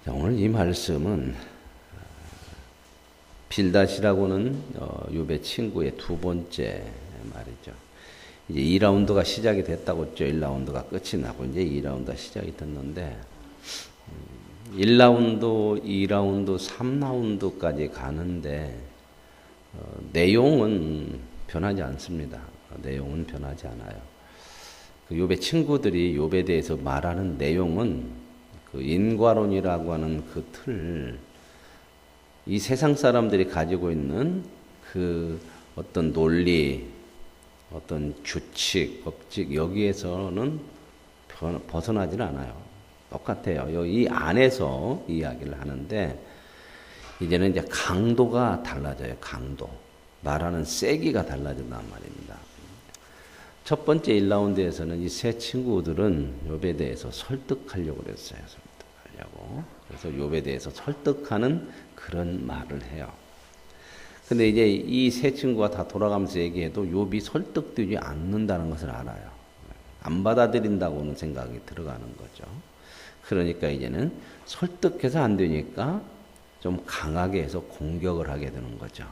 자, 오늘 이 말씀은 빌닷이라고는 욥의 친구의 두 번째 말이죠. 이제 2라운드가 시작이 됐다고 했죠. 1라운드가 끝이 나고 이제 2라운드가 시작이 됐는데 1라운드, 2라운드, 3라운드까지 가는데 내용은 변하지 않습니다. 내용은 변하지 않아요. 그 욥의 친구들이 욥에 대해서 말하는 내용은 그 인과론이라고 하는 그 틀, 이 세상 사람들이 가지고 있는 그 어떤 논리, 어떤 규칙, 법칙, 여기에서는 벗어나질 않아요. 똑같아요. 이 안에서 이야기를 하는데, 이제는 이제 강도가 달라져요. 강도. 말하는 세기가 달라진단 말입니다. 첫 번째 1라운드에서는 이 세 친구들은 욥에 대해서 설득하려고 그랬어요. 설득하려고. 그래서 욥에 대해서 설득하는 그런 말을 해요. 근데 이제 이 세 친구가 다 돌아가면서 얘기해도 욥이 설득되지 않는다는 것을 알아요. 안 받아들인다고는 생각이 들어가는 거죠. 그러니까 이제는 설득해서 안 되니까 좀 강하게 해서 공격을 하게 되는 거죠.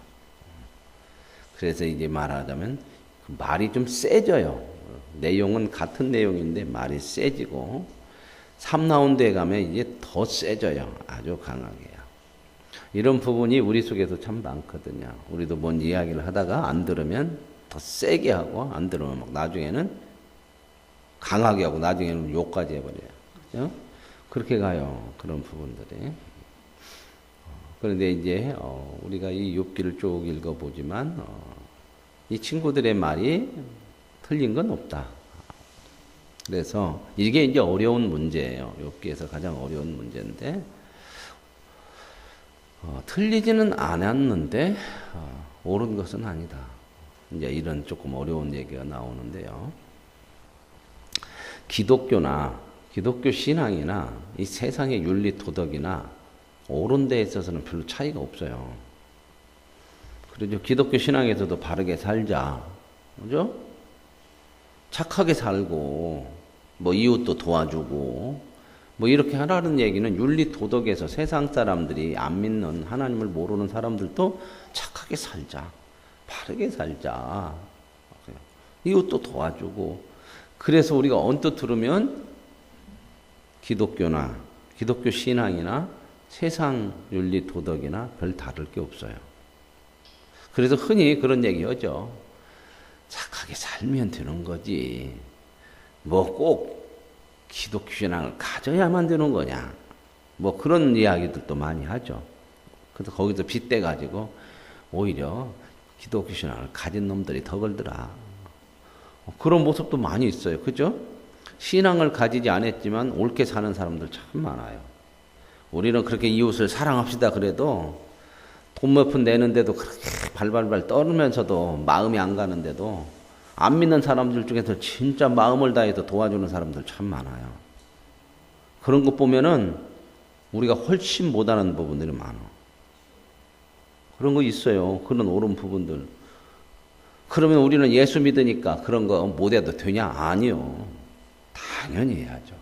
그래서 이제 말하자면 말이 좀 세져요. 내용은 같은 내용인데 말이 세지고 3라운드에 가면 이제 더 세져요. 아주 강하게요. 이런 부분이 우리 속에서 참 많거든요. 우리도 뭔 이야기를 하다가 안 들으면 더 세게 하고 안 들으면 막 나중에는 강하게 하고 나중에는 욕까지 해버려요. 그죠? 그렇게 가요. 그런 부분들이. 그런데 이제 우리가 이 욥기를 쭉 읽어보지만 이 친구들의 말이 틀린 건 없다. 그래서 이게 이제 어려운 문제예요. 욥기에서 가장 어려운 문제인데 틀리지는 않았는데 옳은 것은 아니다. 이제 이런 조금 어려운 얘기가 나오는데요. 기독교 신앙이나 이 세상의 윤리 도덕이나 옳은 데에 있어서는 별로 차이가 없어요. 그렇죠. 기독교 신앙에서도 바르게 살자. 그죠? 착하게 살고, 뭐 이웃도 도와주고, 뭐 이렇게 하라는 얘기는 윤리 도덕에서 세상 사람들이 안 믿는 하나님을 모르는 사람들도 착하게 살자. 바르게 살자. 이웃도 도와주고. 그래서 우리가 언뜻 들으면 기독교 신앙이나 세상 윤리 도덕이나 별 다를 게 없어요. 그래서 흔히 그런 얘기 하죠. 착하게 살면 되는 거지. 뭐 꼭 기독교 신앙을 가져야만 되는 거냐. 뭐 그런 이야기들도 많이 하죠. 그래서 거기서 빗대가지고 오히려 기독교 신앙을 가진 놈들이 더 걸더라. 그런 모습도 많이 있어요. 그죠? 신앙을 가지지 않았지만 옳게 사는 사람들 참 많아요. 우리는 그렇게 이웃을 사랑합시다 그래도 돈 몇 푼 내는데도 그렇게 발발발 떨면서도 마음이 안 가는데도 안 믿는 사람들 중에서 진짜 마음을 다해서 도와주는 사람들 참 많아요. 그런 것 보면은 우리가 훨씬 못하는 부분들이 많아. 그런 거 있어요. 그런 옳은 부분들. 그러면 우리는 예수 믿으니까 그런 거 못해도 되냐? 아니요. 당연히 해야죠.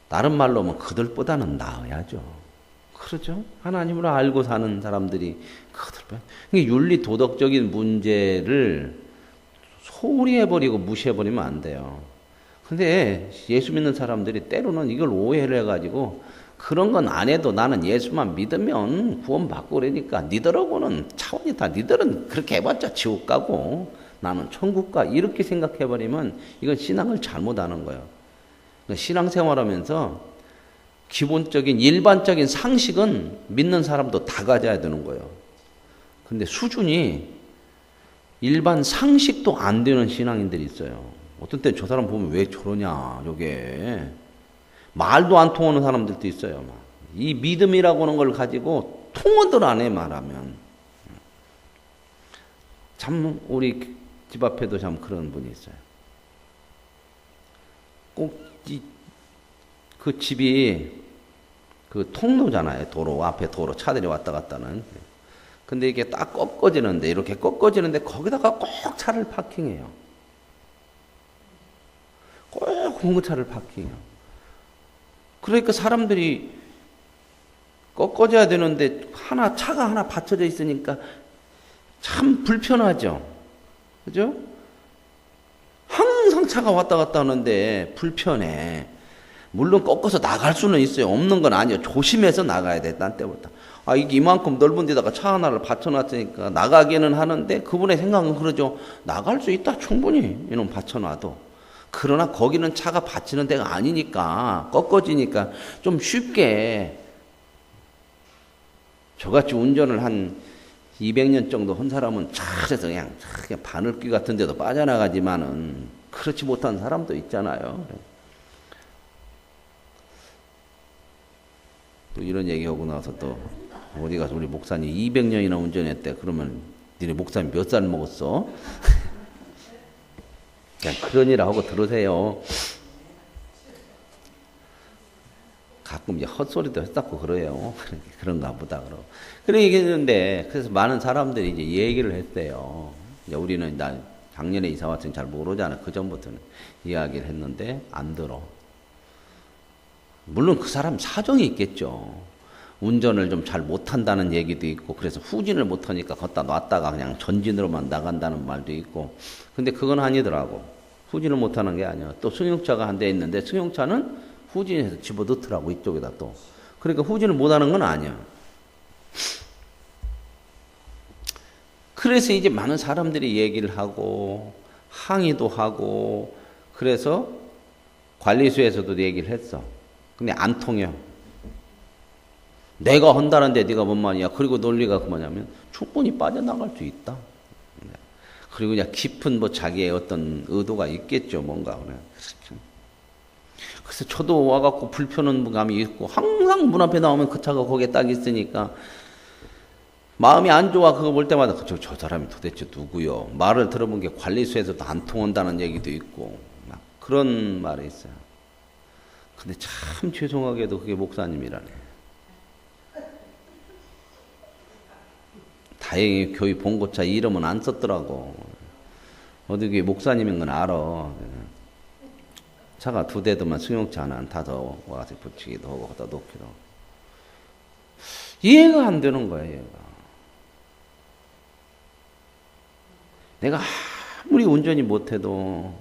다른 말로 하면 그들보다는 나아야죠. 그렇죠? 하나님을 알고 사는 사람들이 그들보다. 윤리 도덕적인 문제를 소홀히 해버리고 무시해버리면 안 돼요. 근데 예수 믿는 사람들이 때로는 이걸 오해를 해가지고 그런 건 안 해도 나는 예수만 믿으면 구원받고 그러니까 니들하고는 차원이 다 니들은 그렇게 해봤자 지옥 가고 나는 천국 가 이렇게 생각해버리면 이건 신앙을 잘못하는 거예요. 그러니까 신앙생활하면서 기본적인 일반적인 상식은 믿는 사람도 다 가져야 되는 거예요. 근데 수준이 일반 상식도 안 되는 신앙인들이 있어요. 어떤 때 저 사람 보면 왜 저러냐, 요게. 말도 안 통하는 사람들도 있어요. 이 믿음이라고 하는 걸 가지고 통언들 안 해, 말하면. 참, 우리 집 앞에도 참 그런 분이 있어요. 꼭, 그 집이 그 통로잖아요. 도로, 앞에 도로, 차들이 왔다 갔다 하는. 근데 이게 딱 꺾어지는데, 이렇게 꺾어지는데 거기다가 꼭 차를 파킹해요. 꼭 홍구차를 파킹해요. 그러니까 사람들이 꺾어져야 되는데 차가 하나 받쳐져 있으니까 참 불편하죠. 그죠? 항상 차가 왔다 갔다 하는데 불편해. 물론 꺾어서 나갈 수는 있어요. 없는 건 아니에요. 조심해서 나가야 돼, 딴 때보다. 이게 이만큼 넓은 데다가 차 하나를 받쳐놨으니까 나가기는 하는데 그분의 생각은 그러죠. 나갈 수 있다, 충분히. 이놈 받쳐놔도. 그러나 거기는 차가 받치는 데가 아니니까, 꺾어지니까 좀 쉽게 저같이 운전을 한 200년 정도 한 사람은 잘해서 그냥 바늘귀 같은 데도 빠져나가지만은 그렇지 못한 사람도 있잖아요. 또 이런 얘기하고 나서 또 어디 가서 우리 목사님 200년이나 운전했대. 그러면 니네 목사님 몇 살 먹었어? 그냥 그런 일 하고 들으세요. 가끔 이제 헛소리도 했다고 그래요. 그런가 보다 그러고. 그래 얘기했는데 그래서 많은 사람들이 이제 얘기를 했대요. 이제 우리는 작년에 이사 왔으니 잘 모르잖아. 그 전부터는 이야기를 했는데 안 들어. 물론 그 사람 사정이 있겠죠. 운전을 좀 잘 못한다는 얘기도 있고 그래서 후진을 못하니까 걷다 놨다가 그냥 전진으로만 나간다는 말도 있고. 근데 그건 아니더라고. 후진을 못하는 게 아니야. 또 승용차가 한 대 있는데 승용차는 후진해서 집어넣더라고 이쪽에다 또. 그러니까 후진을 못하는 건 아니야. 그래서 이제 많은 사람들이 얘기를 하고 항의도 하고 그래서 관리소에서도 얘기를 했어. 근데 안 통해. 내가 한다는데 네가 뭔 말이야. 그리고 논리가 그 뭐냐면 충분히 빠져나갈 수 있다. 그리고 그냥 깊은 뭐 자기의 어떤 의도가 있겠죠. 뭔가 그래. 그래서 저도 와갖고 불편한 감이 있고 항상 문 앞에 나오면 그 차가 거기에 딱 있으니까 마음이 안 좋아. 그거 볼 때마다 저 사람이 도대체 누구요? 말을 들어본 게 관리소에서도 안 통한다는 얘기도 있고 막 그런 말이 있어요. 근데 참 죄송하게도 그게 목사님이라네. 다행히 교회 봉고차 이름은 안 썼더라고. 어디 그게 목사님인 건 알아. 차가 2대더만 승용차 하나 안 타서 와서 붙이기도 하고 갖다 놓기도 하고. 이해가 안 되는 거야, 얘가. 내가 아무리 운전이 못해도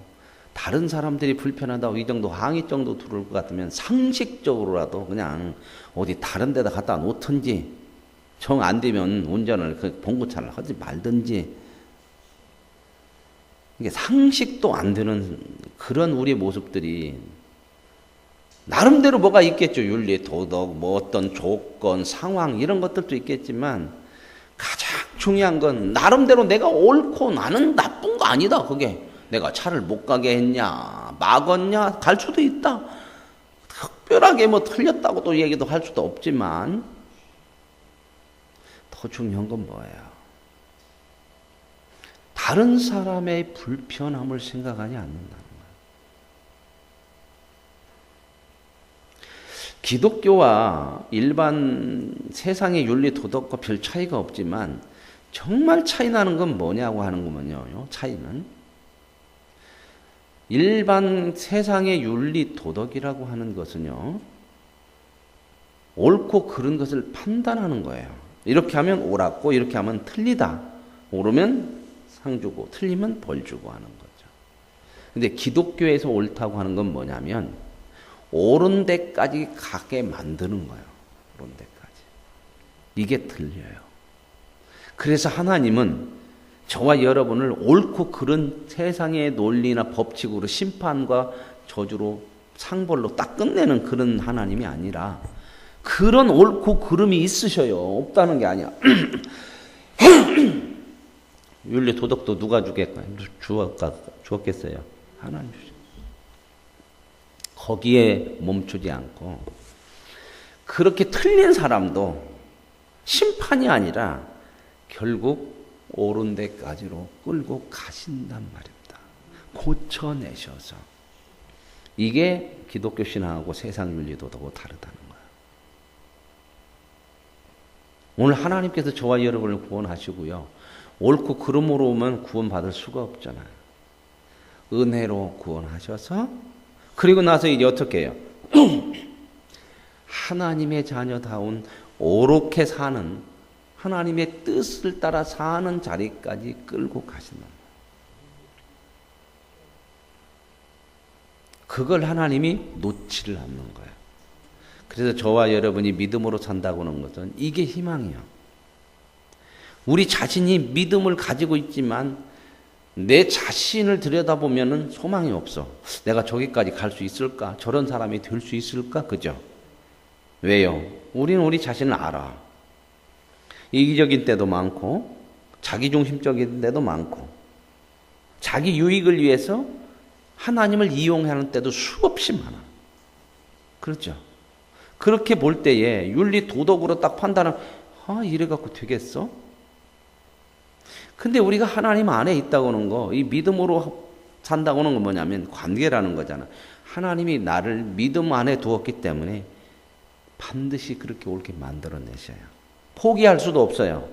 다른 사람들이 불편하다고 이 정도 항의 정도 들을 것 같으면 상식적으로라도 그냥 어디 다른 데다 갖다 놓든지 정 안 되면 운전을 그 봉고차를 하지 말든지 이게 상식도 안 되는 그런 우리의 모습들이 나름대로 뭐가 있겠죠. 윤리, 도덕, 뭐 어떤 조건, 상황 이런 것들도 있겠지만 가장 중요한 건 나름대로 내가 옳고 나는 나쁜 거 아니다. 그게 내가 차를 못 가게 했냐 막았냐 갈 수도 있다. 특별하게 뭐 틀렸다고 또 얘기도 할 수도 없지만 더 중요한 건 뭐예요? 다른 사람의 불편함을 생각하지 않는다는 거예요. 기독교와 일반 세상의 윤리 도덕과 별 차이가 없지만 정말 차이 나는 건 뭐냐고 하는 거면요. 차이는 일반 세상의 윤리 도덕이라고 하는 것은요. 옳고 그른 것을 판단하는 거예요. 이렇게 하면 옳았고 이렇게 하면 틀리다. 옳으면 상 주고 틀리면 벌 주고 하는 거죠. 근데 기독교에서 옳다고 하는 건 뭐냐면 옳은 데까지 가게 만드는 거예요. 옳은 데까지. 이게 틀려요. 그래서 하나님은 저와 여러분을 옳고 그른 세상의 논리나 법칙으로 심판과 저주로 상벌로 딱 끝내는 그런 하나님이 아니라 그런 옳고 그름이 있으셔요. 없다는 게 아니야. 윤리 도덕도 누가 주었겠어요? 하나님 주셨어요. 거기에 멈추지 않고 그렇게 틀린 사람도 심판이 아니라 결국 옳은 데까지로 끌고 가신단 말입니다. 고쳐내셔서. 이게 기독교 신앙하고 세상 윤리 도덕하고 다르다는 거예요. 오늘 하나님께서 저와 여러분을 구원하시고요. 옳고 그름으로 오면 구원받을 수가 없잖아요. 은혜로 구원하셔서 그리고 나서 이제 어떻게 해요? 하나님의 자녀다운 오롯게 사는, 하나님의 뜻을 따라 사는 자리까지 끌고 가신다. 그걸 하나님이 놓지를 않는 거예요. 그래서 저와 여러분이 믿음으로 산다고 하는 것은 이게 희망이에요. 우리 자신이 믿음을 가지고 있지만 내 자신을 들여다보면 소망이 없어. 내가 저기까지 갈 수 있을까? 저런 사람이 될 수 있을까? 그죠? 왜요? 우리는 우리 자신을 알아. 이기적인 때도 많고 자기중심적인 때도 많고 자기 유익을 위해서 하나님을 이용하는 때도 수없이 많아. 그렇죠? 그렇게 볼 때에 윤리 도덕으로 딱 판단을 이래갖고 되겠어? 근데 우리가 하나님 안에 있다고 하는 거, 이 믿음으로 산다고 하는 건 뭐냐면 관계라는 거잖아. 하나님이 나를 믿음 안에 두었기 때문에 반드시 그렇게 옳게 만들어내셔요. 포기할 수도 없어요.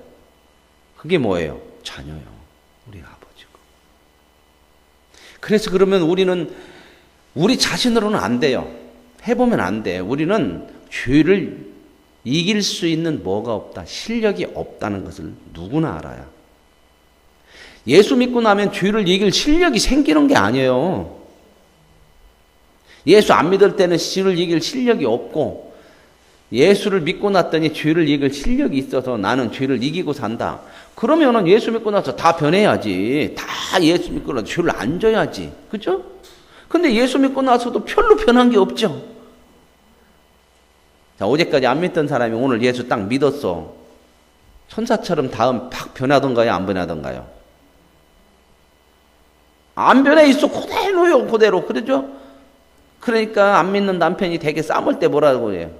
그게 뭐예요? 자녀요. 우리 아버지고. 그래서 그러면 우리는 우리 자신으로는 안 돼요. 해보면 안 돼. 우리는 죄를 이길 수 있는 뭐가 없다. 실력이 없다는 것을 누구나 알아요. 예수 믿고 나면 죄를 이길 실력이 생기는 게 아니에요. 예수 안 믿을 때는 죄를 이길 실력이 없고 예수를 믿고 났더니 죄를 이길 실력이 있어서 나는 죄를 이기고 산다. 그러면은 예수 믿고 나서 다 변해야지. 다 예수 믿고 나서 죄를 안 져야지. 그죠? 근데 예수 믿고 나서도 별로 변한 게 없죠. 자, 어제까지 안 믿던 사람이 오늘 예수 딱 믿었어. 천사처럼 다음 팍 변하던가요? 안 변하던가요? 안 변해 있어. 그대로요. 그대로. 그러죠? 그러니까 안 믿는 남편이 되게 싸울 때 뭐라고 해요?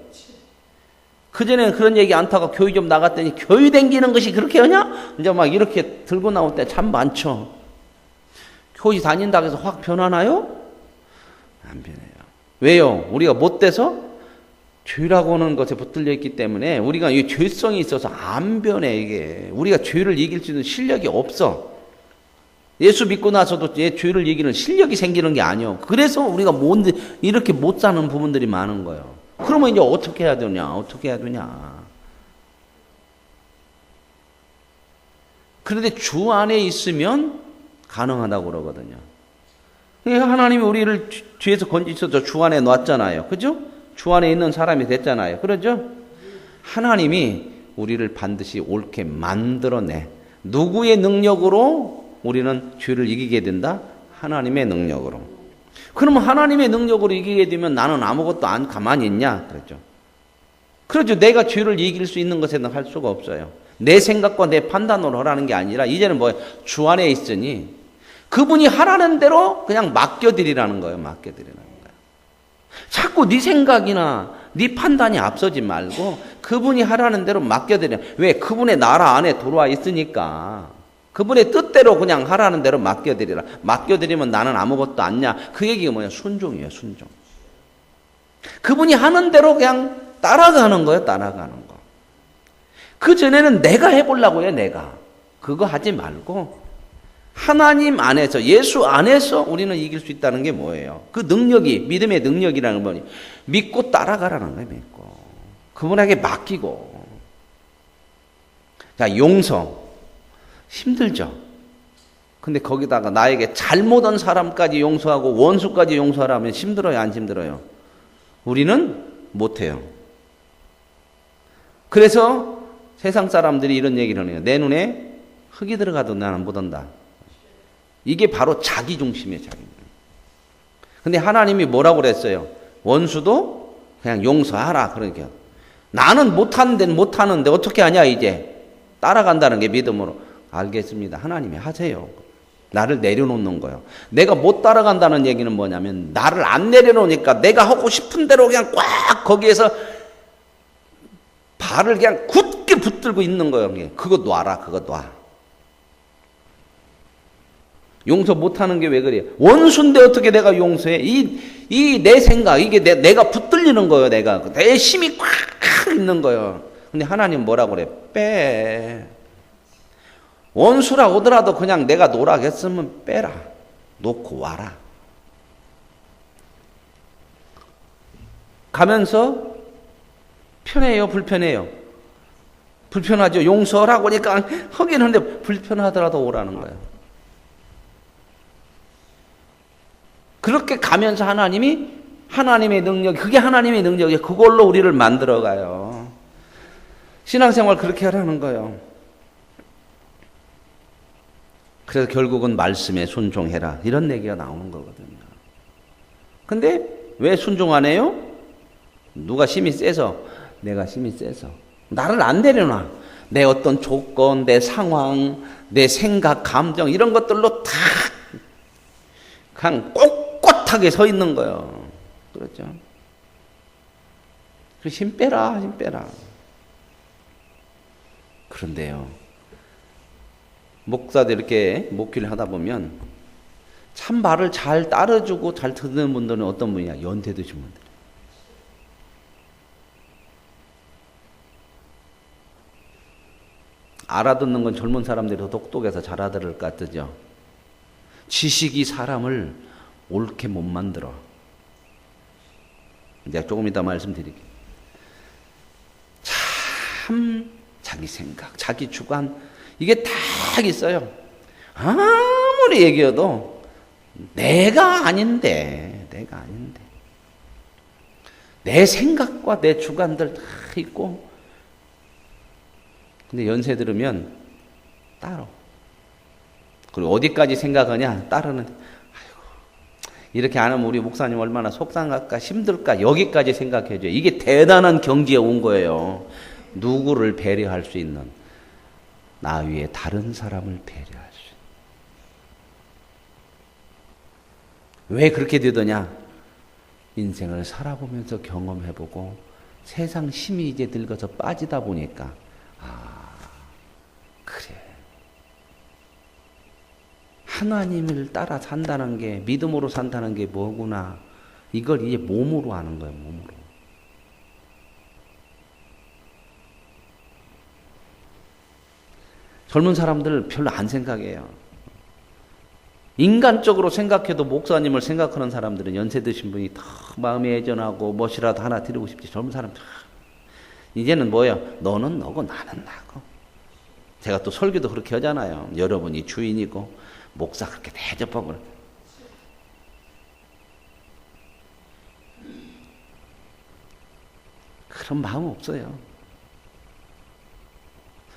그전에는 그런 얘기 안 타고 교회 좀 나갔더니 교회 댕기는 것이 그렇게 하냐? 이제 막 이렇게 들고 나올 때 참 많죠. 교회 다닌다고 해서 확 변하나요? 안 변해요. 왜요? 우리가 못돼서 죄라고 하는 것에 붙들려 있기 때문에 우리가 이 죄성이 있어서 안 변해. 이게 우리가 죄를 이길 수 있는 실력이 없어. 예수 믿고 나서도 죄를 이기는 실력이 생기는 게 아니에요. 그래서 우리가 이렇게 못 사는 부분들이 많은 거예요. 그러면 이제 어떻게 해야 되냐? 어떻게 해야 되냐? 그런데 주 안에 있으면 가능하다고 그러거든요. 하나님이 우리를 죄에서 건지셔서 주 안에 놨잖아요. 그죠? 주 안에 있는 사람이 됐잖아요. 그러죠? 하나님이 우리를 반드시 옳게 만들어내. 누구의 능력으로 우리는 죄를 이기게 된다? 하나님의 능력으로. 그러면 하나님의 능력으로 이기게 되면 나는 아무것도 안 가만히 있냐? 그렇죠. 그렇죠. 내가 죄를 이길 수 있는 것에는 할 수가 없어요. 내 생각과 내 판단으로 하라는 게 아니라 이제는 주 안에 있으니 그분이 하라는 대로 그냥 맡겨드리라는 거예요. 맡겨드리라는 거예요. 자꾸 네 생각이나 네 판단이 앞서지 말고 그분이 하라는 대로 맡겨드려. 왜? 그분의 나라 안에 들어와 있으니까. 그분의 뜻대로 그냥 하라는 대로 맡겨드리라. 맡겨드리면 나는 아무것도 아니냐. 그 얘기가 뭐냐? 순종이에요. 순종. 그분이 하는 대로 그냥 따라가는 거예요. 따라가는 거. 그전에는 내가 해보려고 해요. 내가. 그거 하지 말고 하나님 안에서, 예수 안에서 우리는 이길 수 있다는 게 뭐예요? 그 능력이, 믿음의 능력이라는 거니 믿고 따라가라는 거예요. 믿고. 그분에게 맡기고. 자, 용서. 힘들죠. 근데 거기다가 나에게 잘못한 사람까지 용서하고 원수까지 용서하라면 힘들어요? 안 힘들어요? 우리는 못해요. 그래서 세상 사람들이 이런 얘기를 해요. 내 눈에 흙이 들어가도 나는 못 온다. 이게 바로 자기중심이에요. 자기. 근데 하나님이 뭐라고 그랬어요? 원수도 그냥 용서하라. 그러니까 나는 못하는데 어떻게 하냐 이제. 따라간다는 게 믿음으로. 알겠습니다. 하나님이 하세요. 나를 내려놓는 거예요. 내가 못 따라간다는 얘기는 뭐냐면 나를 안 내려놓으니까 내가 하고 싶은 대로 그냥 꽉 거기에서 발을 그냥 굳게 붙들고 있는 거예요. 그거 놔라. 그거 놔. 용서 못하는 게 왜 그래요? 원수인데 어떻게 내가 용서해? 이 내 생각, 이게 내가 붙들리는 거예요. 내 힘이 꽉 있는 거예요. 근데 하나님 뭐라고 그래? 빼. 원수라 오더라도 그냥 내가 노라겠으면 빼라. 놓고 와라. 가면서 편해요, 불편해요? 불편하죠. 용서하라고 하니까 하긴 하는데 불편하더라도 오라는 거예요. 그렇게 가면서 하나님의 능력, 그게 하나님의 능력이에요. 그걸로 우리를 만들어가요. 신앙생활 그렇게 하라는 거예요. 그래서 결국은 말씀에 순종해라. 이런 얘기가 나오는 거거든요. 근데 왜 순종 안 해요? 누가 힘이 세서, 내가 힘이 세서. 나를 안 내려놔. 내 어떤 조건, 내 상황, 내 생각, 감정 이런 것들로 다 그냥 꼿꼿하게 서 있는 거예요. 그렇죠? 힘 빼라, 힘 빼라. 그런데요, 목사들 이렇게 목회를 하다 보면 참 말을 잘 따라주고 잘 듣는 분들은 어떤 분이야? 연세 드신 분들. 알아듣는 건 젊은 사람들이 더 똑똑해서 잘 알아들을 것 같죠. 지식이 사람을 옳게 못 만들어. 이제 조금 이따 말씀드릴게요. 참 자기 생각, 자기 주관 이게 다 있어요. 아무리 얘기해도 내가 아닌데 내 생각과 내 주관들 다 있고, 근데 연세 들으면 따로. 그리고 어디까지 생각하냐? 따르는. 아이고, 이렇게 안 하면 우리 목사님 얼마나 속상할까, 힘들까, 여기까지 생각해줘요. 이게 대단한 경지에 온 거예요. 누구를 배려할 수 있는, 나 위에 다른 사람을 배려할 수 있는. 왜 그렇게 되더냐? 인생을 살아보면서 경험해보고 세상 힘이 이제 늙어서 빠지다 보니까, 그래, 하나님을 따라 산다는 게, 믿음으로 산다는 게 뭐구나, 이걸 이제 몸으로 하는 거예요. 몸으로. 젊은 사람들 별로 안 생각해요. 인간적으로 생각해도 목사님을 생각하는 사람들은 연세 드신 분이 더 마음이 애전하고 무엇이라도 하나 드리고 싶지. 젊은 사람들 이제는 뭐예요? 너는 너고 나는 나고. 제가 또 설교도 그렇게 하잖아요. 여러분이 주인이고 목사 그렇게 대접하고. 그런 마음 없어요.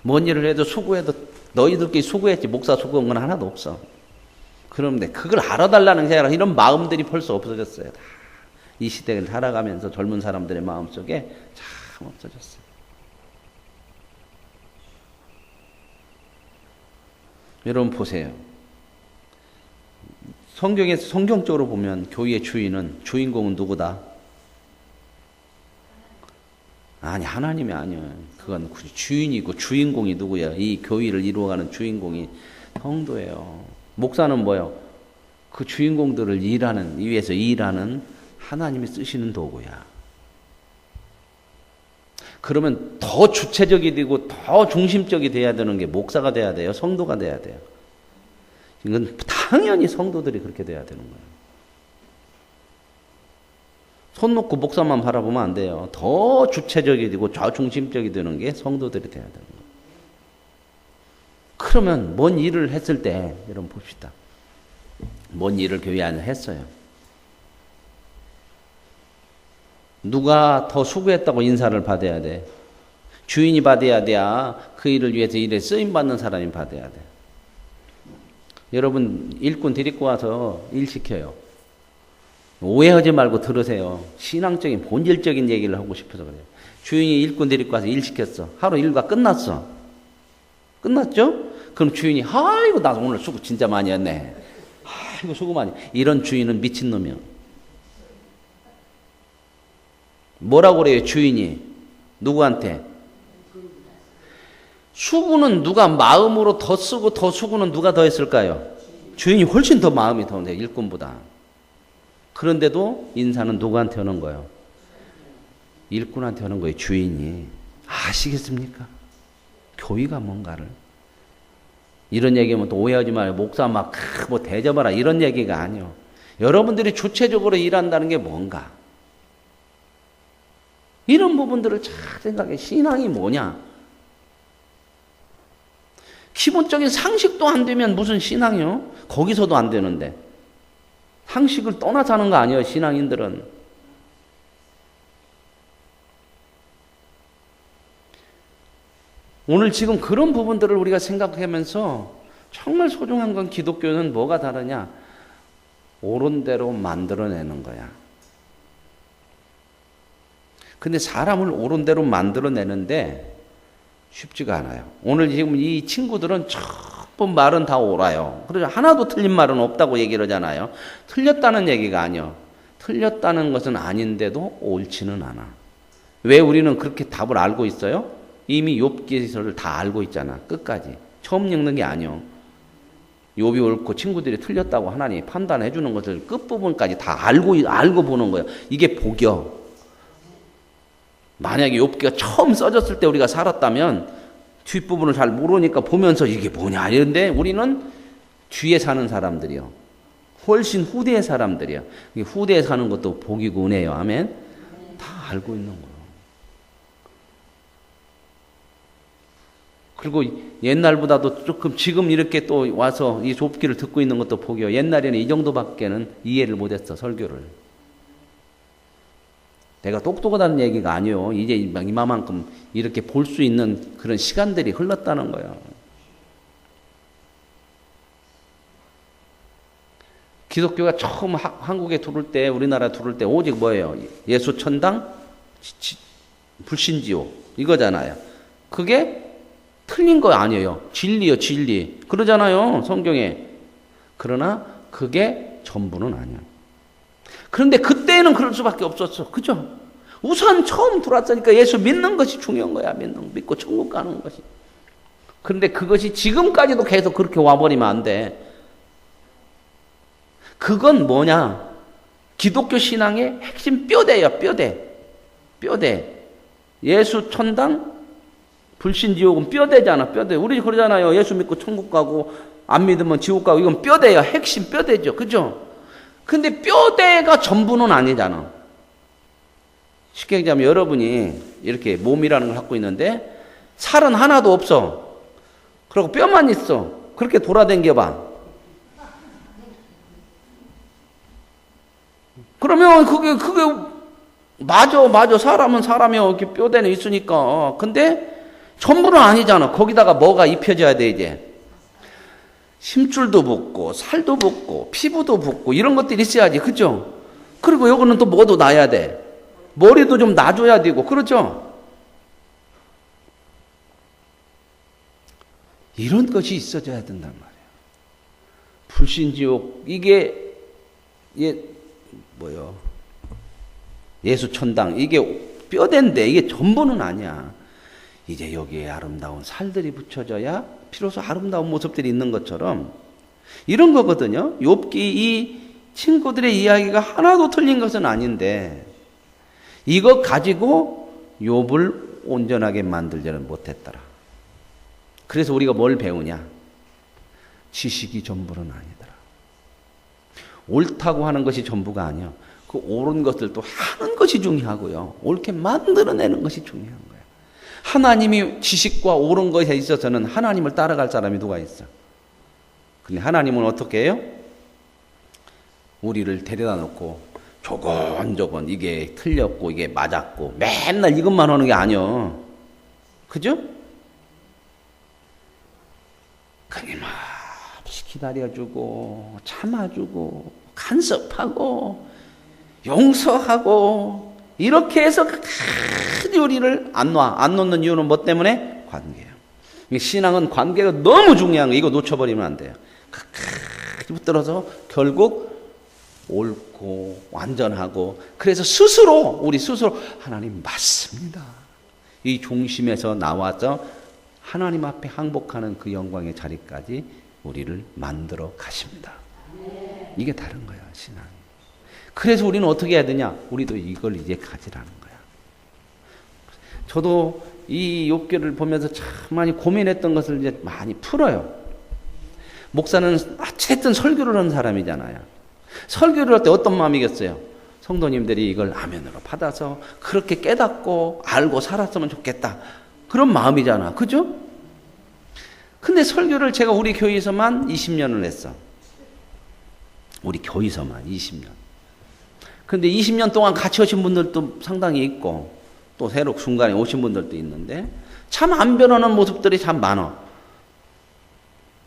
뭔 일을 해도 수고해도 너희들끼리 수고했지 목사 수고한 건 하나도 없어. 그런데 그걸 알아달라는 게 아니라 이런 마음들이 벌써 없어졌어요. 이 시대를 살아가면서 젊은 사람들의 마음속에 참 없어졌어요. 여러분 보세요. 성경적으로 보면 교회의 주인공은 누구다? 아니, 하나님이 아니에요. 그건 주인이고 주인공이 누구야? 이 교회를 이루어가는 주인공이 성도예요. 목사는 뭐예요? 그 주인공들을 위해서 일하는 하나님이 쓰시는 도구야. 그러면 더 주체적이 되고 더 중심적이 돼야 되는 게 목사가 돼야 돼요? 성도가 돼야 돼요? 이건 당연히 성도들이 그렇게 돼야 되는 거예요. 손 놓고 목사만 바라보면 안 돼요. 더 주체적이 되고 좌중심적이 되는 게 성도들이 돼야 되는 거예요. 그러면 뭔 일을 했을 때, 여러분 봅시다. 뭔 일을 교회 안에 했어요. 누가 더 수고했다고 인사를 받아야 돼. 주인이 받아야 돼야 그 일을 위해서 일에 쓰임받는 사람이 받아야 돼. 여러분 일꾼 데리고 와서 일 시켜요. 오해하지 말고 들으세요. 신앙적인 본질적인 얘기를 하고 싶어서 그래요. 주인이 일꾼 데리고 와서 일 시켰어. 하루 일과 끝났어. 끝났죠? 그럼 주인이 아이고 나 오늘 수고 진짜 많이 했네. 아이고 수고 많이. 이런 주인은 미친놈이야. 뭐라고 그래요 주인이? 누구한테? 수고는 누가 마음으로 더 쓰고 더 수고는 누가 더 했을까요? 주인이 훨씬 더 마음이 더 돼요. 일꾼보다. 그런데도 인사는 누구한테 하는 거예요? 일꾼한테 하는 거예요. 주인이. 아시겠습니까? 교회가 뭔가를. 이런 얘기하면 또 오해하지 마요. 목사 막 뭐 대접하라 이런 얘기가 아니요. 여러분들이 주체적으로 일한다는 게 뭔가. 이런 부분들을 잘 생각해. 신앙이 뭐냐? 기본적인 상식도 안 되면 무슨 신앙이요? 거기서도 안 되는데. 상식을 떠나서 하는 거 아니에요, 신앙인들은. 오늘 지금 그런 부분들을 우리가 생각하면서 정말 소중한 건 기독교는 뭐가 다르냐? 옳은 대로 만들어내는 거야. 근데 사람을 옳은 대로 만들어내는데 쉽지가 않아요. 오늘 지금 이 친구들은 전부 말은 다 옳아요. 그래서 하나도 틀린 말은 없다고 얘기를 하잖아요. 틀렸다는 얘기가 아니요. 틀렸다는 것은 아닌데도 옳지는 않아. 왜 우리는 그렇게 답을 알고 있어요? 이미 욥기서를 다 알고 있잖아. 끝까지. 처음 읽는 게 아니요. 욥이 옳고 친구들이 틀렸다고 하나님이 판단해 주는 것을 끝부분까지 다 알고 보는 거예요. 이게 복이요. 만약에 욥기가 처음 써졌을 때 우리가 살았다면 뒷부분을 잘 모르니까 보면서 이게 뭐냐 이런데 우리는 뒤에 사는 사람들이요. 훨씬 후대에 사람들이요. 후대에 사는 것도 복이고 은혜요. 아멘. 다 알고 있는 거예요. 그리고 옛날보다도 조금 지금 이렇게 또 와서 이 욥기를 듣고 있는 것도 복이요. 옛날에는 이 정도밖에는 이해를 못했어, 설교를. 내가 똑똑하다는 얘기가 아니요. 이제 이만큼 이렇게 볼 수 있는 그런 시간들이 흘렀다는 거예요. 기독교가 처음 한국에 들어올 때, 우리나라 들어올 때 오직 뭐예요? 예수 천당, 불신지옥 이거잖아요. 그게 틀린 거 아니에요. 진리요, 진리. 그러잖아요, 성경에. 그러나 그게 전부는 아니에요. 그런데 그때는 그럴 수밖에 없었어. 그죠? 우선 처음 들어왔으니까 예수 믿는 것이 중요한 거야. 믿고 천국 가는 것이. 그런데 그것이 지금까지도 계속 그렇게 와버리면 안 돼. 그건 뭐냐? 기독교 신앙의 핵심 뼈대예요, 뼈대. 예수 천당, 불신지옥은 뼈대잖아, 뼈대. 우리 그러잖아요. 예수 믿고 천국 가고 안 믿으면 지옥 가고. 이건 뼈대야. 핵심 뼈대죠. 그죠? 근데 뼈대가 전부는 아니잖아. 쉽게 얘기하면 여러분이 이렇게 몸이라는 걸 갖고 있는데 살은 하나도 없어. 그리고 뼈만 있어. 그렇게 돌아다녀봐. 그러면 그게 맞아. 사람은 사람이요. 이렇게 뼈대는 있으니까. 근데 전부는 아니잖아. 거기다가 뭐가 입혀져야 돼, 이제. 심줄도 붙고, 살도 붙고, 피부도 붙고, 이런 것들이 있어야지. 그죠? 그리고 요거는 또 뭐도 놔야 돼. 머리도 좀 놔줘야 되고, 그렇죠? 이런 것이 있어져야 된단 말이에요. 불신지옥, 이게, 예수 천당, 이게 뼈대인데, 이게 전부는 아니야. 이제 여기에 아름다운 살들이 붙여져야 비로소 아름다운 모습들이 있는 것처럼 이런 거거든요. 욥기 이 친구들의 이야기가 하나도 틀린 것은 아닌데 이거 가지고 욥을 온전하게 만들지는 못했더라. 그래서 우리가 뭘 배우냐? 지식이 전부는 아니더라. 옳다고 하는 것이 전부가 아니야. 그 옳은 것을 또 하는 것이 중요하고요. 옳게 만들어내는 것이 중요한 거예요. 하나님이 지식과 옳은 것에 있어서는 하나님을 따라갈 사람이 누가 있어? 근데 하나님은 어떻게 해요? 우리를 데려다 놓고 조곤조곤 이게 틀렸고 이게 맞았고 맨날 이것만 하는 게 아니요. 그죠? 끊임없이 기다려주고 참아주고 간섭하고 용서하고 이렇게 해서 끝까지 우리를 안 놓는 이유는 뭐 때문에? 관계예요. 신앙은 관계가 너무 중요한 거예요. 이거 놓쳐버리면 안 돼요. 끝까지 붙들어서 결국 옳고 완전하고 그래서 우리 스스로 하나님 맞습니다. 이 중심에서 나와서 하나님 앞에 항복하는 그 영광의 자리까지 우리를 만들어 가십니다. 이게 다른 거야, 신앙이. 그래서 우리는 어떻게 해야 되냐? 우리도 이걸 이제 가지라는 거야. 저도 이 욥기를 보면서 참 많이 고민했던 것을 이제 많이 풀어요. 목사는 어쨌든 설교를 하는 사람이잖아요. 설교를 할 때 어떤 마음이겠어요? 성도님들이 이걸 아멘으로 받아서 그렇게 깨닫고 알고 살았으면 좋겠다. 그런 마음이잖아. 그죠? 근데 설교를 제가 우리 교회에서만 20년을 했어. 우리 교회에서만 20년. 근데 20년 동안 같이 오신 분들도 상당히 있고 또 새로 중간에 오신 분들도 있는데 참 안 변하는 모습들이 참 많아.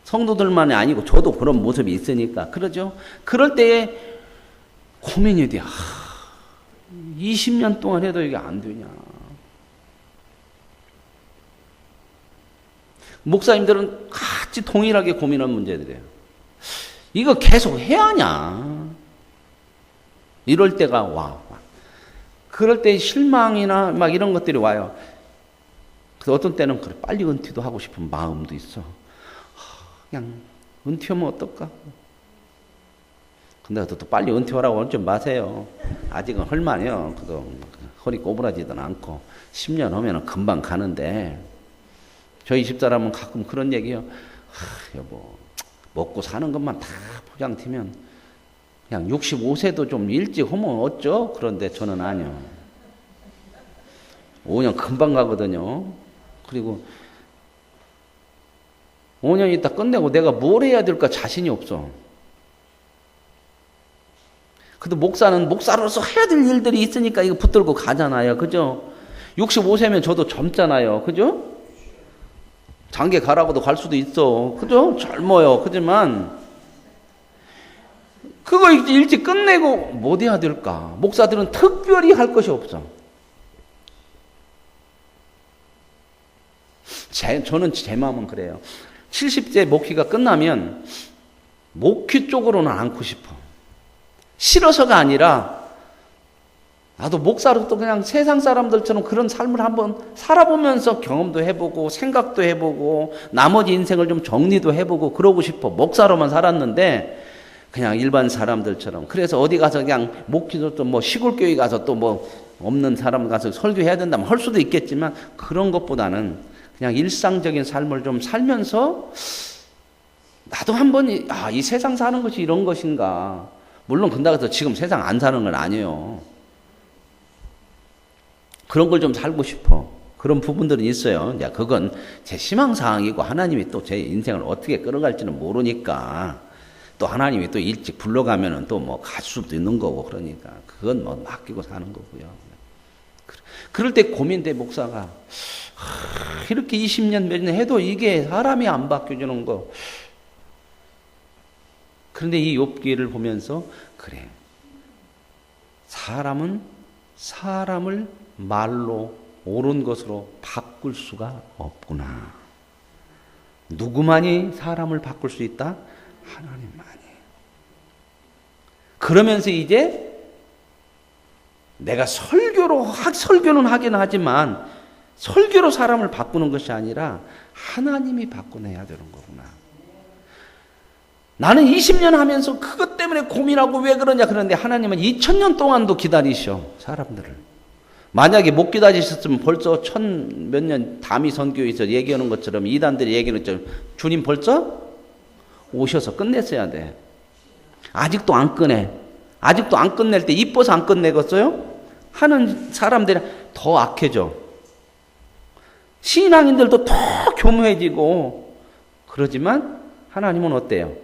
성도들만이 아니고 저도 그런 모습이 있으니까. 그러죠? 그럴 때에 고민이 돼. 20년 동안 해도 이게 안 되냐. 목사님들은 같이 동일하게 고민한 문제들이에요. 이거 계속 해야 하냐. 이럴 때가 와. 그럴 때 실망이나 막 이런 것들이 와요. 그래서 어떤 때는 그래 빨리 은퇴도 하고 싶은 마음도 있어. 그냥 은퇴하면 어떨까? 근데 또 빨리 은퇴하라고 하지 마세요. 아직은 헐만해요. 그거 허리 꼬부라지도 않고 10년 하면 금방 가는데 저희 집사람은 가끔 그런 얘기요. 여보 먹고 사는 것만 다 포장되면 그냥 65세도 좀 일찍 하면 어쩌? 그런데 저는 아니요. 5년 금방 가거든요. 그리고 5년 있다 끝내고 내가 뭘 해야 될까 자신이 없어. 근데 목사는 목사로서 해야 될 일들이 있으니까 이거 붙들고 가잖아요. 그죠? 65세면 저도 젊잖아요. 그죠? 장계 가라고도 갈 수도 있어. 그죠? 젊어요. 그지만 그거 일찍 끝내고 뭐 해야 될까? 목사들은 특별히 할 것이 없어. 저는 제 마음은 그래요. 70세 목회가 끝나면 목회 쪽으로는 않고 싶어. 싫어서가 아니라 나도 목사로서 그냥 세상 사람들처럼 그런 삶을 한번 살아보면서 경험도 해보고 생각도 해보고 나머지 인생을 좀 정리도 해보고 그러고 싶어. 목사로만 살았는데 그냥 일반 사람들처럼. 그래서 어디 가서 그냥 목회도 또 뭐 시골 교회 가서 또 뭐 없는 사람 가서 설교해야 된다면 할 수도 있겠지만 그런 것보다는 그냥 일상적인 삶을 좀 살면서 나도 한번 이 세상 사는 것이 이런 것인가. 물론 근다고 지금 세상 안 사는 건 아니에요. 그런 걸 좀 살고 싶어. 그런 부분들은 있어요. 이제 그건 제 희망사항이고 하나님이 또 제 인생을 어떻게 끌어갈지는 모르니까 또 하나님이 또 일찍 불러가면은 또 뭐 갈 수도 있는 거고 그러니까 그건 뭐 맡기고 사는 거고요. 그럴 때 고민돼 목사가 이렇게 20년 몇 년 해도 이게 사람이 안 바뀌어주는 거. 그런데 이 욥기를 보면서 그래 사람은 사람을 말로 옳은 것으로 바꿀 수가 없구나. 누구만이 사람을 바꿀 수 있다? 하나님만이. 그러면서 이제 내가 설교는 하긴 하지만 설교로 사람을 바꾸는 것이 아니라 하나님이 바꿔내야 되는 거구나. 나는 20년 하면서 그것 때문에 고민하고 왜 그러냐 그러는데 하나님은 2000년 동안도 기다리셔 사람들을. 만약에 못 기다리셨으면 벌써 몇 년 담이 선교에서 얘기하는 것처럼 이단들이 얘기하는 것처럼 주님 벌써 오셔서 끝냈어야 돼. 아직도 안 끝내. 아직도 안 끝낼 때 이뻐서 안 끝내겠어요? 하는 사람들이 더 악해져. 신앙인들도 더 교묘해지고 그러지만 하나님은 어때요?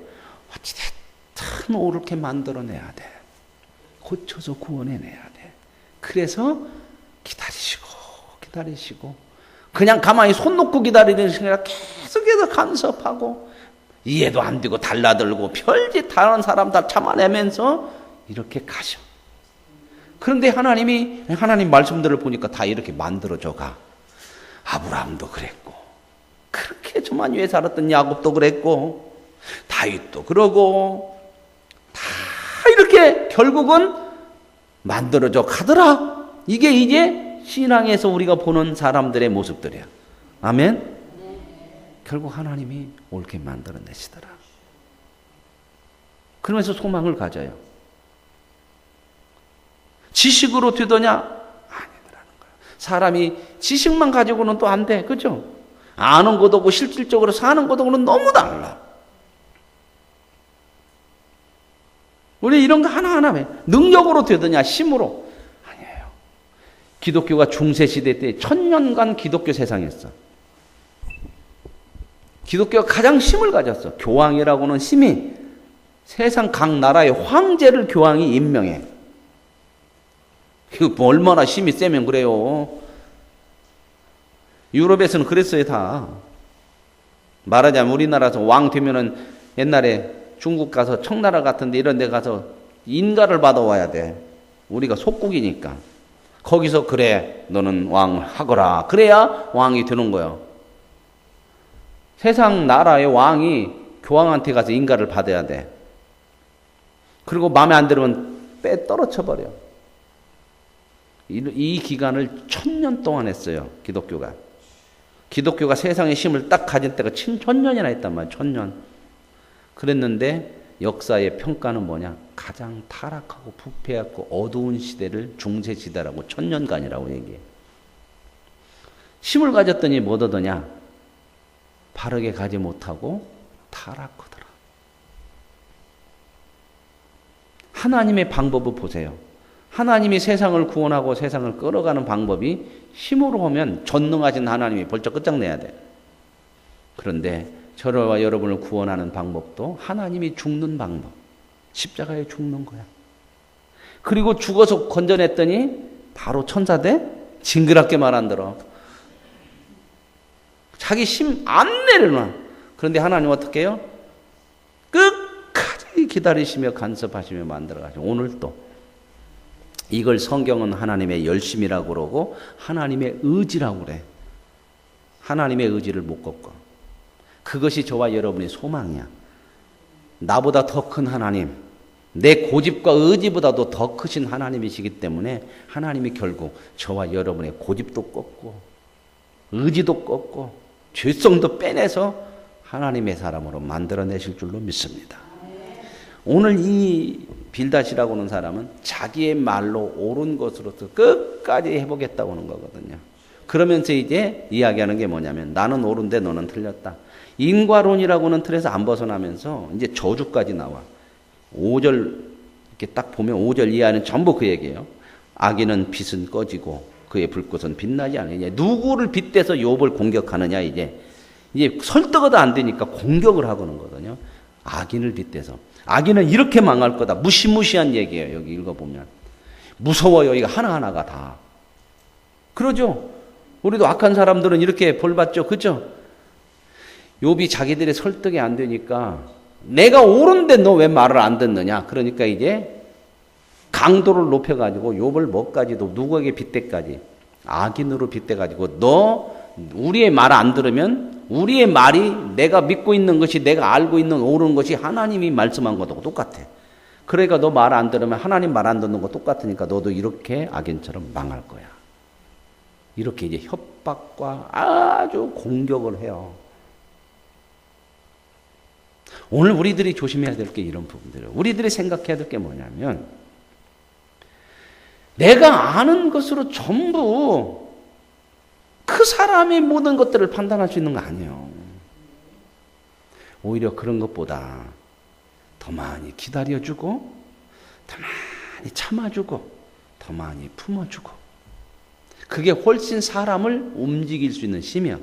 어찌됐든 옳게 만들어내야 돼. 고쳐서 구원해내야 돼. 그래서 기다리시고 그냥 가만히 손 놓고 기다리는 게 아니라 계속해서 간섭하고 이해도 안 되고 달라들고 별짓 다른 사람 다 참아내면서 이렇게 가셔. 그런데 하나님 말씀들을 보니까 다 이렇게 만들어져 가. 아브라함도 그랬고 그렇게 저만 위에 살았던 야곱도 그랬고 다윗도 그러고 다 이렇게 결국은 만들어져 가더라. 이게 이제 신앙에서 우리가 보는 사람들의 모습들이야. 아멘? 결국 하나님이 옳게 만들어내시더라. 그러면서 소망을 가져요. 지식으로 되더냐? 아니더라는 거야. 사람이 지식만 가지고는 또 안 돼. 그죠? 아는 것하고 실질적으로 사는 것하고는 너무 달라. 우리 이런 거 하나하나 해. 능력으로 되더냐, 힘으로? 아니에요. 기독교가 중세시대 때 1000년간 기독교 세상이었어. 기독교가 가장 힘을 가졌어. 교황이라고는 힘이 세상 각 나라의 황제를 교황이 임명해. 그 얼마나 힘이 세면 그래요. 유럽에서는 그랬어요, 다. 말하자면 우리나라에서 왕 되면은 옛날에 중국 가서 청나라 같은데 이런 데 가서 인가를 받아와야 돼. 우리가 속국이니까. 거기서 그래, 너는 왕 하거라. 그래야 왕이 되는 거예요. 세상 나라의 왕이 교황한테 가서 인가를 받아야 돼. 그리고 마음에 안 들으면 빼 떨어져 버려. 이 기간을 1000년 동안 했어요, 기독교가. 기독교가 세상의 힘을 딱 가진 때가 1000년이나 했단 말이에요. 1000년. 그랬는데 역사의 평가는 뭐냐? 가장 타락하고 부패하고 어두운 시대를 중세시대라고 1000년간이라고 얘기해. 힘을 가졌더니 못 얻으냐? 바르게 가지 못하고 타락하더라. 하나님의 방법을 보세요. 하나님이 세상을 구원하고 세상을 끌어가는 방법이 힘으로 하면 전능하신 하나님이 벌쩍 끝장내야 돼. 그런데 저와 여러분을 구원하는 방법도 하나님이 죽는 방법. 십자가에 죽는 거야. 그리고 죽어서 건져냈더니 바로 천사 돼? 징그럽게 말 안 들어. 자기 힘 안 내려놔. 그런데 하나님 어떻게 해요? 끝까지 기다리시며 간섭하시며 만들어가죠. 오늘 또. 이걸 성경은 하나님의 열심이라고 그러고 하나님의 의지라고 그래. 하나님의 의지를 못 꺾어. 그것이 저와 여러분의 소망이야. 나보다 더 큰 하나님, 내 고집과 의지보다도 더 크신 하나님이시기 때문에 하나님이 결국 저와 여러분의 고집도 꺾고 의지도 꺾고 죄성도 빼내서 하나님의 사람으로 만들어내실 줄로 믿습니다. 오늘 이 빌닷이라고 하는 사람은 자기의 말로 옳은 것으로서 끝까지 해보겠다고 하는 거거든요. 그러면서 이제 이야기하는 게 뭐냐면 나는 옳은데 너는 틀렸다. 인과론이라고 하는 틀에서 안 벗어나면서 이제 저주까지 나와. 5절 이렇게 딱 보면 5절 이하는 전부 그 얘기예요. 악인은 빛은 꺼지고 그의 불꽃은 빛나지 않느냐. 누구를 빗대서 욥을 공격하느냐 이제 설득어도 안 되니까 공격을 하고는 거거든요. 악인을 빗대서. 악인은 이렇게 망할 거다. 무시무시한 얘기예요. 여기 읽어보면. 무서워요. 이거 하나하나가 다. 그러죠. 우리도 악한 사람들은 이렇게 벌받죠. 그죠? 욥이 자기들의 설득이 안 되니까 내가 옳은데 너 왜 말을 안 듣느냐. 그러니까 이제 강도를 높여가지고 욥을 뭐까지도 누구에게 빗대까지 악인으로 빗대가지고 너 우리의 말 안 들으면 우리의 말이 내가 믿고 있는 것이 내가 알고 있는 옳은 것이 하나님이 말씀한 것하고 똑같아. 그러니까 너 말 안 들으면 하나님 말 안 듣는 거 똑같으니까 너도 이렇게 악인처럼 망할 거야. 이렇게 이제 협박과 아주 공격을 해요. 오늘 우리들이 조심해야 될 게 이런 부분들이에요. 우리들이 생각해야 될 게 뭐냐면 내가 아는 것으로 전부 그 사람이 모든 것들을 판단할 수 있는 거 아니에요. 오히려 그런 것보다 더 많이 기다려주고 더 많이 참아주고 더 많이 품어주고 그게 훨씬 사람을 움직일 수 있는 힘이야.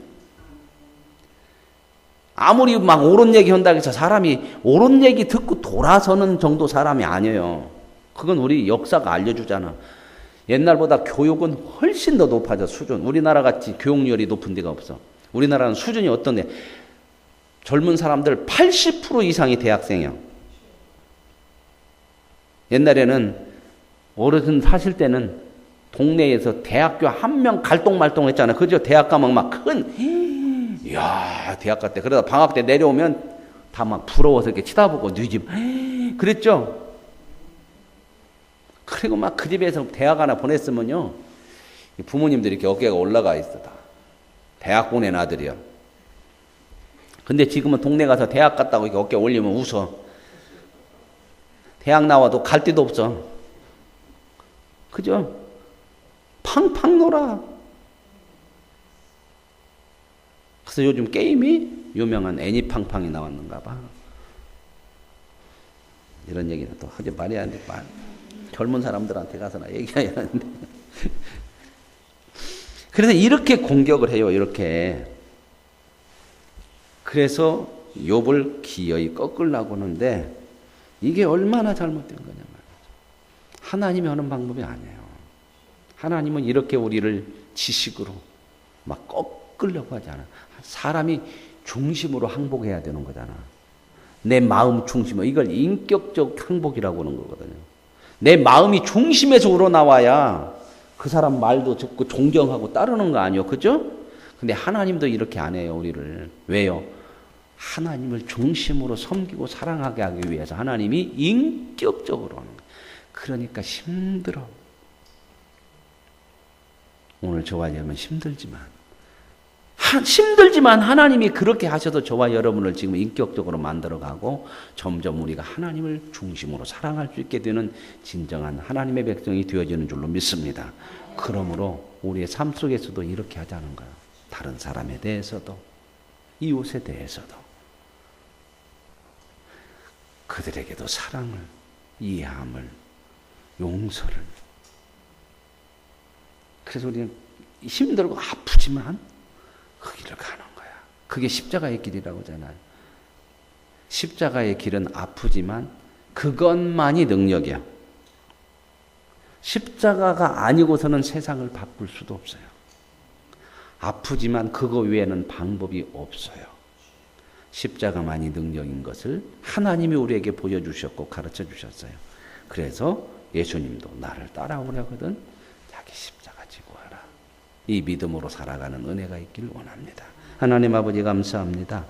아무리 막 옳은 얘기 한다고 해서 사람이 옳은 얘기 듣고 돌아서는 정도 사람이 아니에요. 그건 우리 역사가 알려주잖아. 옛날보다 교육은 훨씬 더 높아져. 수준. 우리나라 같이 교육열이 높은 데가 없어. 우리나라는 수준이 어떤데 젊은 사람들 80% 이상이 대학생이야. 옛날에는 어르신 사실 때는 동네에서 대학교 한 명 갈똥말똥 했잖아. 그죠? 대학 가면 막 이야, 대학 갔대. 그러다 방학 때 내려오면 다 막 부러워서 이렇게 쳐다보고 네 집 그랬죠? 그리고 막 그 집에서 대학 하나 보냈으면요. 부모님들이 이렇게 어깨가 올라가 있어. 다. 대학 보낸 아들이요. 근데 지금은 동네 가서 대학 갔다고 이렇게 어깨 올리면 웃어. 대학 나와도 갈 데도 없어. 그죠? 팡팡 놀아. 그래서 요즘 게임이 유명한 애니팡팡이 나왔는가 봐. 이런 얘기는 또 하지 말아야 하는데 젊은 사람들한테 가서나 얘기해야 하는데 그래서 이렇게 공격을 해요. 이렇게. 그래서 욥을 기어이 꺾으려고 하는데 이게 얼마나 잘못된 거냐 말이죠. 하나님이 하는 방법이 아니에요. 하나님은 이렇게 우리를 지식으로 막 꺾으려고 하지 않아. 사람이 중심으로 항복해야 되는 거잖아. 내 마음 중심으로. 이걸 인격적 항복이라고 하는 거거든요. 내 마음이 중심에서 우러나와야 그 사람 말도 듣고 존경하고 따르는 거 아니에요. 그죠? 근데 하나님도 이렇게 안 해요. 우리를. 왜요? 하나님을 중심으로 섬기고 사랑하게 하기 위해서 하나님이 인격적으로 하는 거예요. 그러니까 힘들어. 오늘 저와 여러분 힘들지만 하나님이 그렇게 하셔서 저와 여러분을 지금 인격적으로 만들어가고 점점 우리가 하나님을 중심으로 사랑할 수 있게 되는 진정한 하나님의 백성이 되어지는 줄로 믿습니다. 그러므로 우리의 삶 속에서도 이렇게 하자는 거예요. 다른 사람에 대해서도 이웃에 대해서도 그들에게도 사랑을, 이해함을, 용서를. 그래서 우리는 힘들고 아프지만 그 길을 가는 거야. 그게 십자가의 길이라고 하잖아요. 십자가의 길은 아프지만 그것만이 능력이야. 십자가가 아니고서는 세상을 바꿀 수도 없어요. 아프지만 그거 외에는 방법이 없어요. 십자가만이 능력인 것을 하나님이 우리에게 보여주셨고 가르쳐 주셨어요. 그래서 예수님도 나를 따라오려거든 자기 십자가 지고 와라. 이 믿음으로 살아가는 은혜가 있기를 원합니다. 하나님 아버지 감사합니다.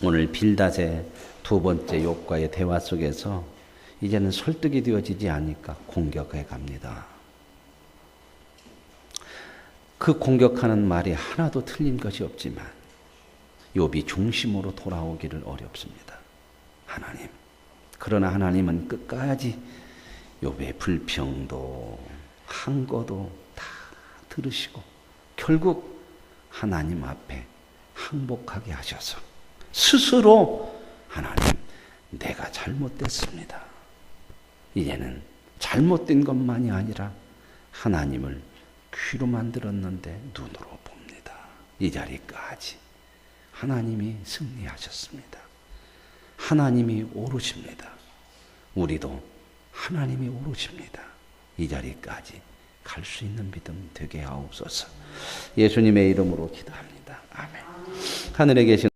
오늘 빌닷의 두 번째 욥과의 대화 속에서 이제는 설득이 되어지지 않으니까 공격해 갑니다. 그 공격하는 말이 하나도 틀린 것이 없지만 욥이 중심으로 돌아오기를 어렵습니다. 하나님. 그러나 하나님은 끝까지 욥의 불평도 항거도 다 들으시고 결국 하나님 앞에 항복하게 하셔서 스스로 하나님 내가 잘못됐습니다. 이제는 잘못된 것만이 아니라 하나님을 귀로 만들었는데 눈으로 봅니다. 이 자리까지 하나님이 승리하셨습니다. 하나님이 오르십니다. 우리도 하나님이 오르십니다. 이 자리까지 갈 수 있는 믿음 되게 하옵소서. 예수님의 이름으로 기도합니다. 아멘. 하늘에 계신